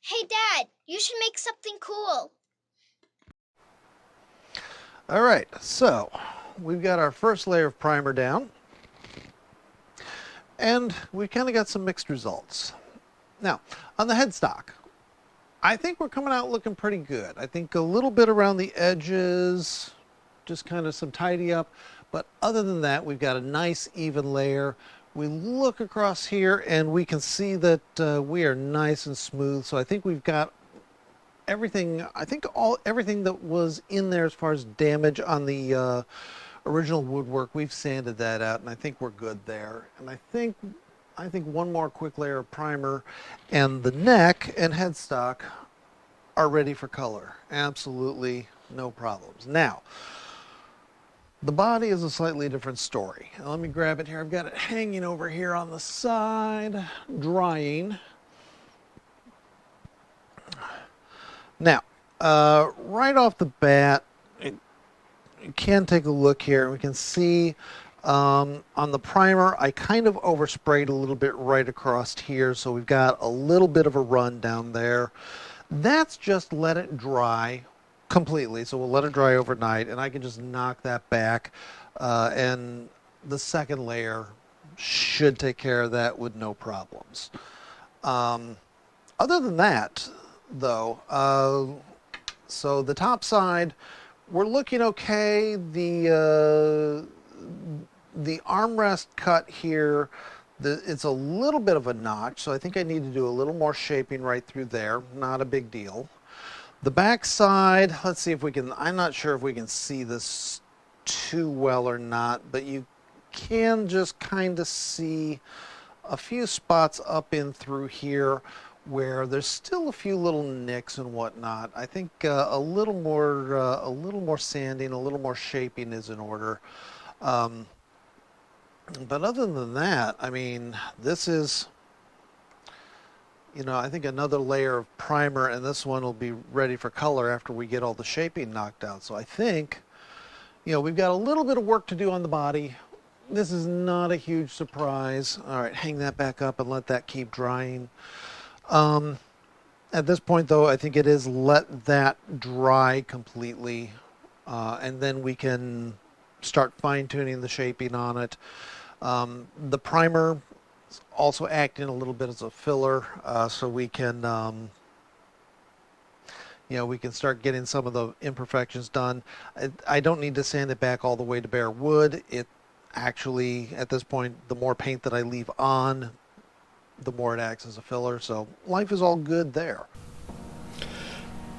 Hey Dad, you should make something cool. All right, so we've got our first layer of primer down, and we've kind of got some mixed results. Now, on the headstock, I think we're coming out looking pretty good. I think a little bit around the edges, just kind of some tidy up, but other than that, we've got a nice even layer. We look across here and we can see that we are nice and smooth, so I think we've got everything. I think everything that was in there as far as damage on the original woodwork, we've sanded that out, and I think we're good there. And I think one more quick layer of primer, and the neck and headstock are ready for color. Absolutely no problems. Now, the body is a slightly different story. Now, let me grab it here. I've got it hanging over here on the side, drying. Now, right off the bat, you can take a look here. We can see on the primer, I kind of oversprayed a little bit right across here, so we've got a little bit of a run down there. That's just let it dry completely, so we'll let it dry overnight, and I can just knock that back, and the second layer should take care of that with no problems. Other than that, though, so the top side, we're looking okay. The armrest cut here, it's a little bit of a notch, so I think I need to do a little more shaping right through there. Not a big deal. The back side, let's see if we can, I'm not sure if we can see this too well or not, but you can just kind of see a few spots up in through here where there's still a few little nicks and whatnot. I think a little more sanding, a little more shaping is in order. But other than that, I mean, this is, I think another layer of primer, and this one will be ready for color after we get all the shaping knocked out. So I think, we've got a little bit of work to do on the body. This is not a huge surprise. All right, hang that back up and let that keep drying. At this point, though, I think it is let that dry completely, and then we can start fine-tuning the shaping on it. The primer is also acting a little bit as a filler, so we can, we can start getting some of the imperfections done. I don't need to sand it back all the way to bare wood. It actually, at this point, the more paint that I leave on, the more it acts as a filler, so life is all good there.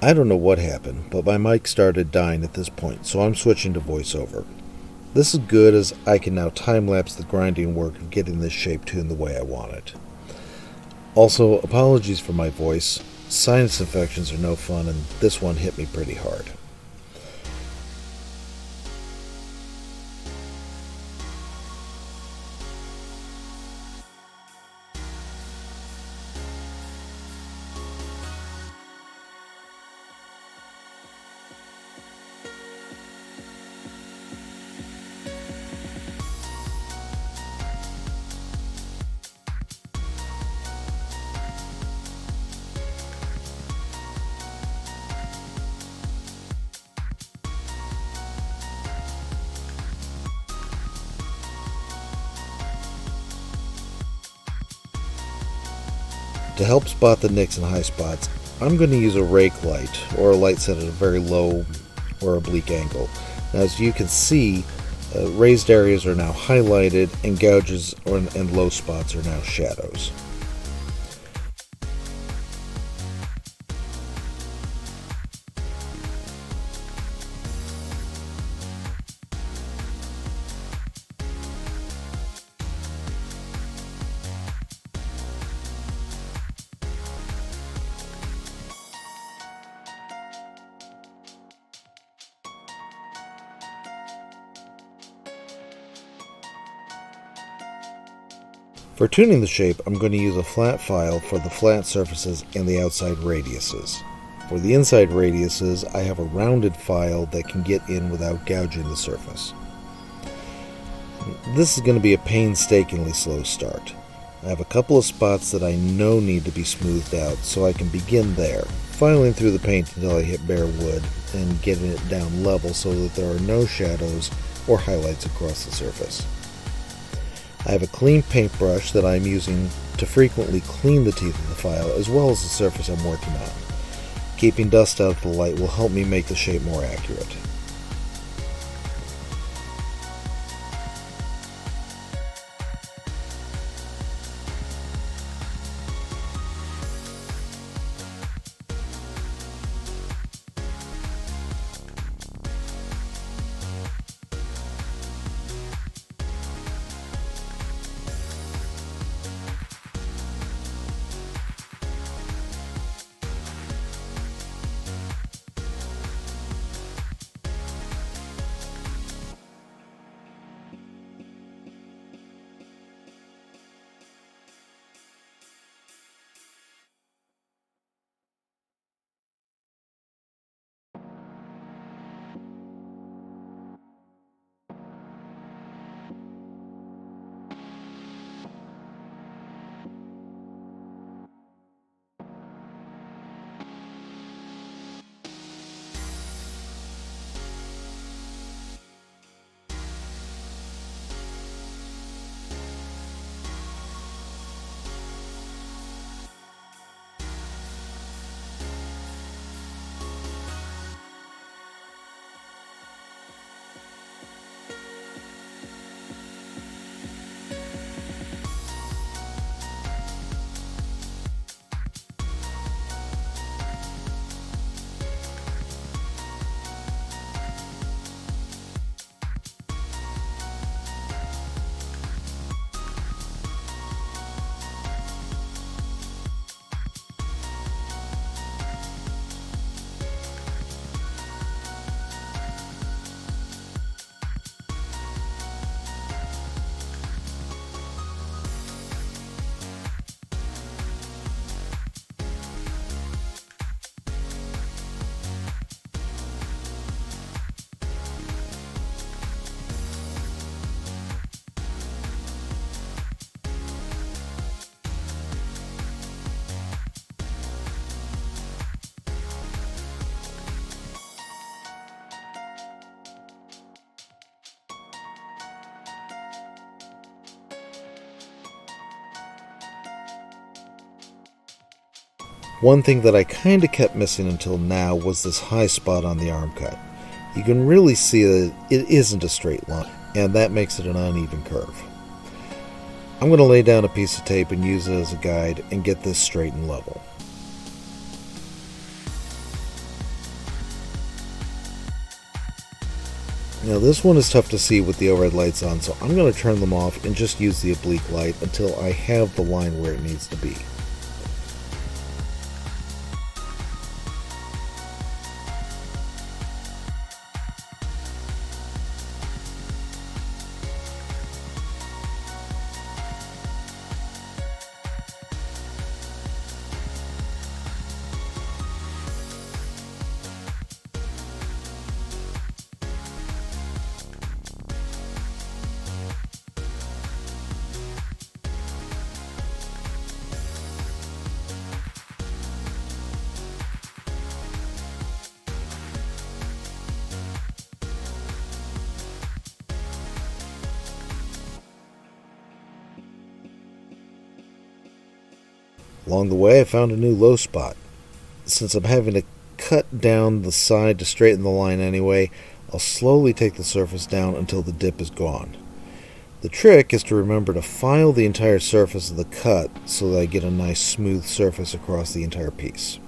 I don't know what happened, but my mic started dying at this point, so I'm switching to voiceover. This is good as I can now time-lapse the grinding work of getting this shape tuned the way I want it. Also, apologies for my voice. Sinus infections are no fun, and this one hit me pretty hard. To help spot the nicks and high spots, I'm going to use a rake light, or a light set at a very low or oblique angle. Now, as you can see, raised areas are now highlighted, and gouges and low spots are now shadows. For tuning the shape, I'm going to use a flat file for the flat surfaces and the outside radiuses. For the inside radiuses, I have a rounded file that can get in without gouging the surface. This is going to be a painstakingly slow start. I have a couple of spots that I know need to be smoothed out, so I can begin there, filing through the paint until I hit bare wood and getting it down level so that there are no shadows or highlights across the surface. I have a clean paintbrush that I'm using to frequently clean the teeth of the file as well as the surface I'm working on. Keeping dust out of the light will help me make the shape more accurate. One thing that I kinda kept missing until now was this high spot on the arm cut. You can really see that it isn't a straight line, and that makes it an uneven curve. I'm going to lay down a piece of tape and use it as a guide and get this straight and level. Now this one is tough to see with the overhead lights on, so I'm going to turn them off and just use the oblique light until I have the line where it needs to be. Along the way I found a new low spot. Since I'm having to cut down the side to straighten the line anyway, I'll slowly take the surface down until the dip is gone. The trick is to remember to file the entire surface of the cut so that I get a nice smooth surface across the entire piece.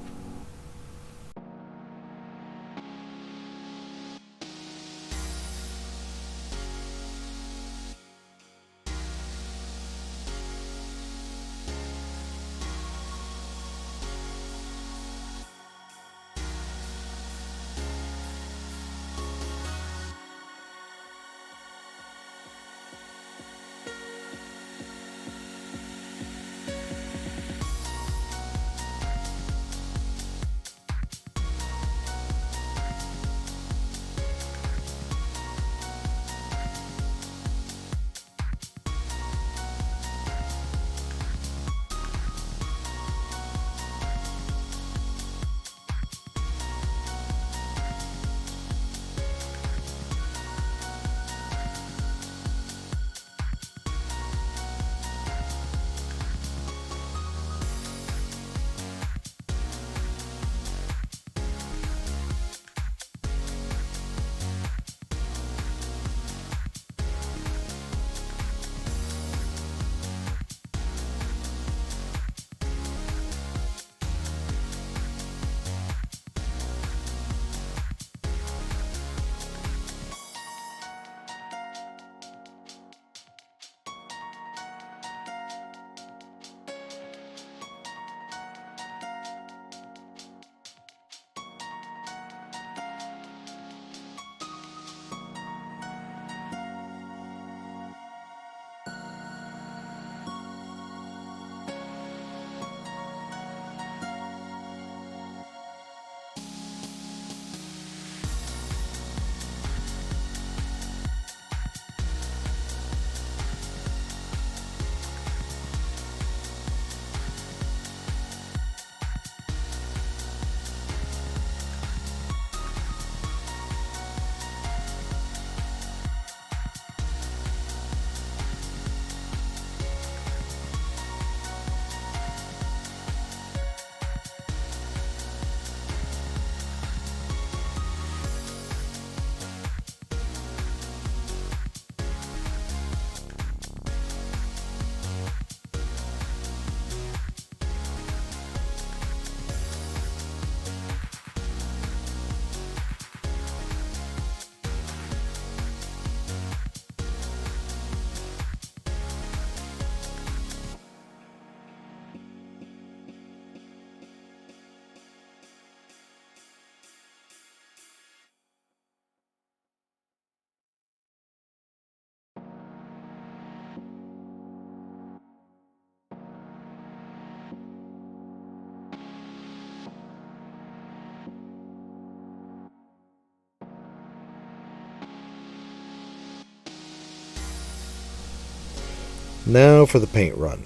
Now for the paint run.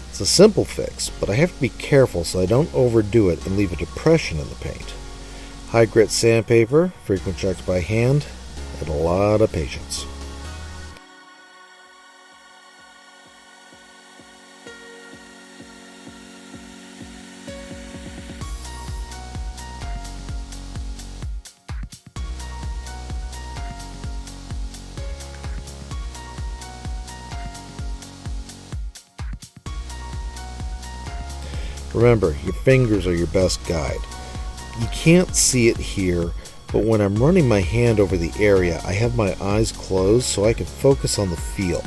It's a simple fix, but I have to be careful so I don't overdo it and leave a depression in the paint. High grit sandpaper, frequent checks by hand, and a lot of patience. Remember, your fingers are your best guide. You can't see it here, but when I'm running my hand over the area, I have my eyes closed so I can focus on the feel.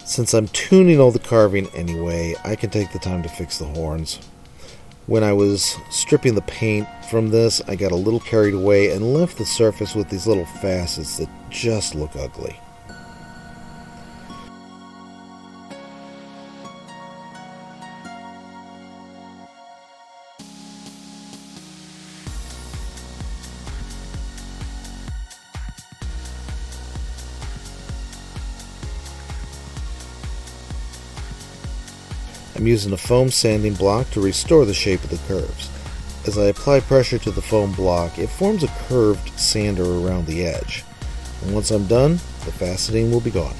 Since I'm tuning all the carving anyway, I can take the time to fix the horns. When I was stripping the paint from this, I got a little carried away and left the surface with these little facets that just look ugly. I'm using a foam sanding block to restore the shape of the curves. As I apply pressure to the foam block, it forms a curved sander around the edge. And once I'm done, the faceting will be gone.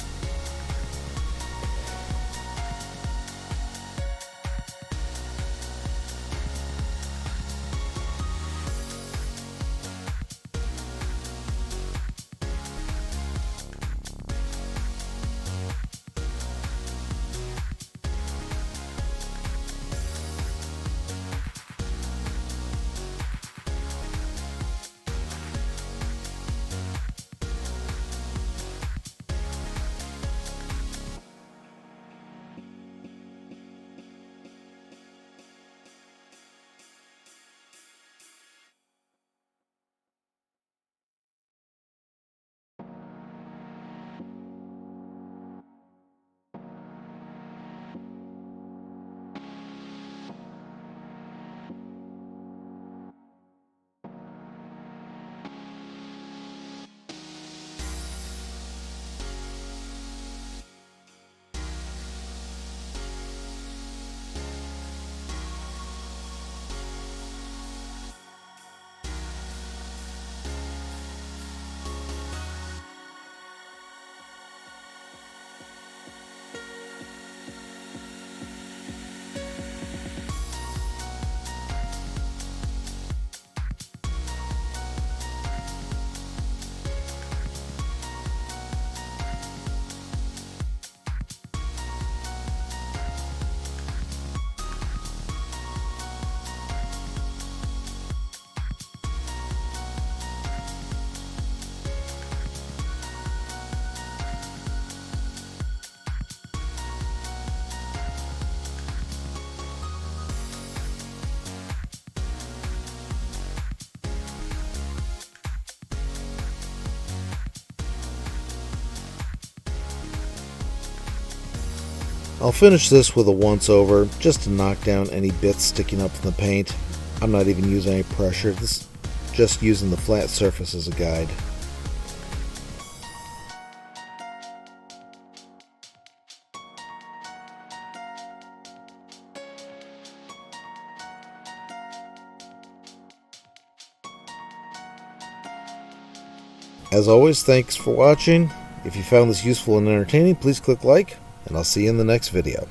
I'll finish this with a once over just to knock down any bits sticking up from the paint. I'm not even using any pressure, this just using the flat surface as a guide. As always, thanks for watching. If you found this useful and entertaining, please click like, and I'll see you in the next video.